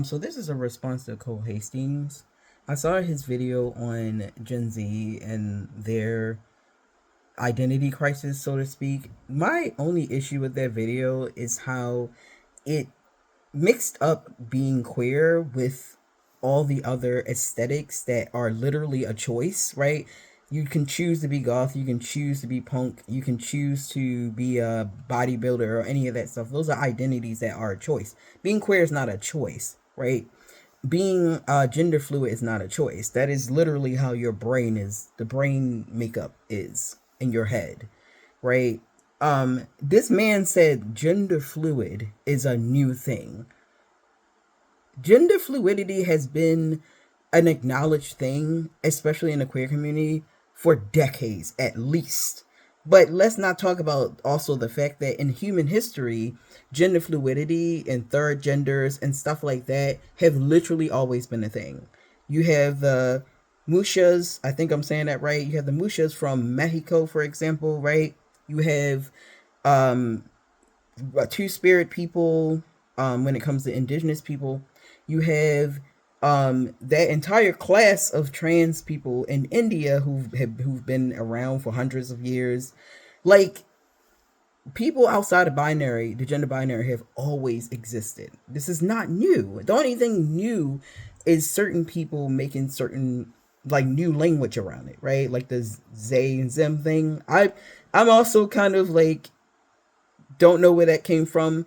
So this is a response to Cole Hastings. I saw his video on Gen Z and their identity crisis, so to speak. My only issue with that video is how it mixed up being queer with all the other aesthetics that are literally a choice, right? You can choose to be goth, you can choose to be punk, you can choose to be a bodybuilder or any of that stuff. Those are identities that are a choice. Being queer is not a choice, right? Being gender fluid is not a choice. That is literally how your brain is, the brain makeup is in your head, right? This man said gender fluid is a new thing. Gender fluidity has been an acknowledged thing, especially in the queer community, for decades at least. But let's not talk about also the fact that in human history, gender fluidity and third genders and stuff like that have literally always been a thing. You have the Mushas, I think I'm saying that right. You have the Mushas from Mexico, for example, right? You have um, two spirit people when it comes to indigenous people. You have that entire class of trans people in India who've been around for hundreds of years. Like, people outside of binary, the gender binary, have always existed. This is not new. The only thing new is certain people making certain like new language around it, right? Like the Zay and Zim thing. I'm also kind of like don't know where that came from,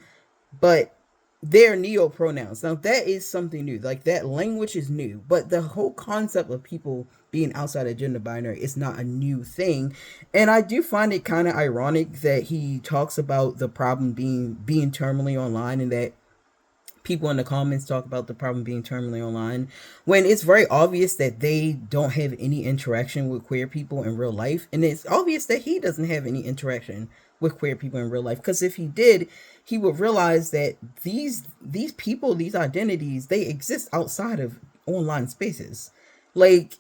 but they're neo pronouns. Now that is something new. Like that language is new, but the whole concept of people being outside of gender binary is not a new thing. And I do find it kind of ironic that he talks about the problem being terminally online, and that people in the comments talk about the problem being terminally online, when it's very obvious that they don't have any interaction with queer people in real life, and it's obvious that he doesn't have any interaction with queer people in real life, because if he did, he would realize that these people, these identities, they exist outside of online spaces. Like,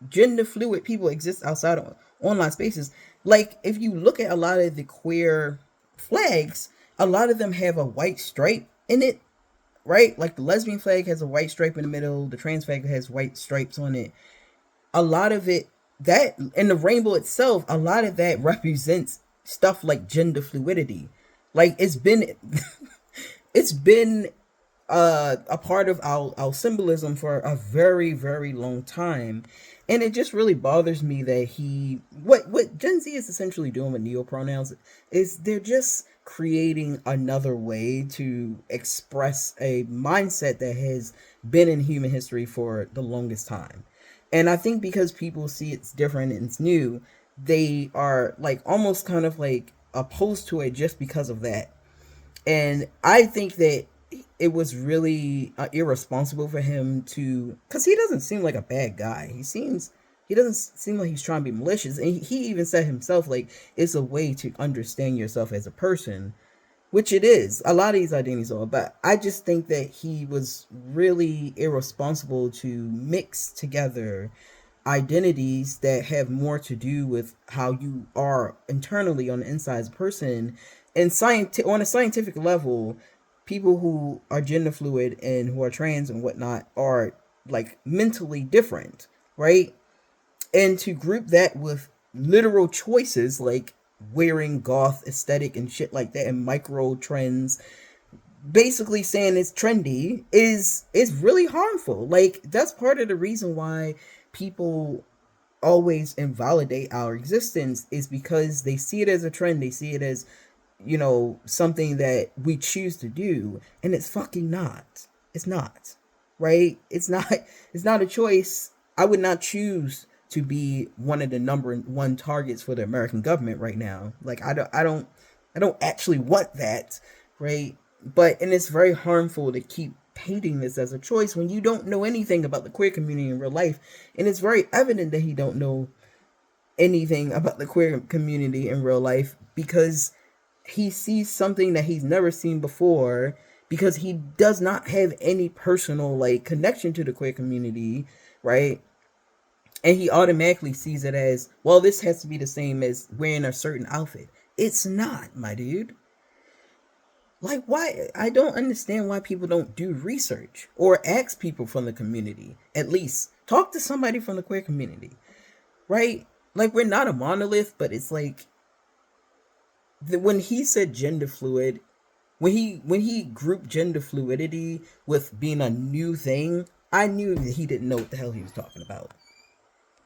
gender fluid people exist outside of online spaces. Like, if you look at a lot of the queer flags, a lot of them have a white stripe in it, right? Like the lesbian flag has a white stripe in the middle, the trans flag has white stripes on it. A lot of it, that, and the rainbow itself, a lot of that represents stuff like gender fluidity. Like, it's been a part of our symbolism for a very, very long time. And it just really bothers me that what Gen Z is essentially doing with neopronouns is they're just creating another way to express a mindset that has been in human history for the longest time. And I think because people see it's different and it's new, they are like almost kind of like opposed to it just because of that. And I think that it was really irresponsible for him to, because he doesn't seem like a bad guy. He doesn't seem like he's trying to be malicious. And he even said himself, like, it's a way to understand yourself as a person, which it is. A lot of these identities are, but I just think that he was really irresponsible to mix together identities that have more to do with how you are internally on the inside as a person. And on a scientific level, people who are gender fluid and who are trans and whatnot are like mentally different, right? And to group that with literal choices like wearing goth aesthetic and shit like that, and micro trends, basically saying it's trendy, is really harmful. Like, that's part of the reason why people always invalidate our existence, is because they see it as a trend, they see it as, something that we choose to do, and it's fucking not. It's not. Right? It's not a choice. I would not choose to be one of the number one targets for the American government right now. Like, I don't actually want that, right? But, and it's very harmful to keep painting this as a choice when you don't know anything about the queer community in real life. And it's very evident that he don't know anything about the queer community in real life, because he sees something that he's never seen before, because he does not have any personal like connection to the queer community, right? And he automatically sees it as, well, this has to be the same as wearing a certain outfit. It's not, my dude. Like, why? I don't understand why people don't do research or ask people from the community. At least talk to somebody from the queer community, right? Like, we're not a monolith, but it's like when he said gender fluid, when he grouped gender fluidity with being a new thing, I knew that he didn't know what the hell he was talking about.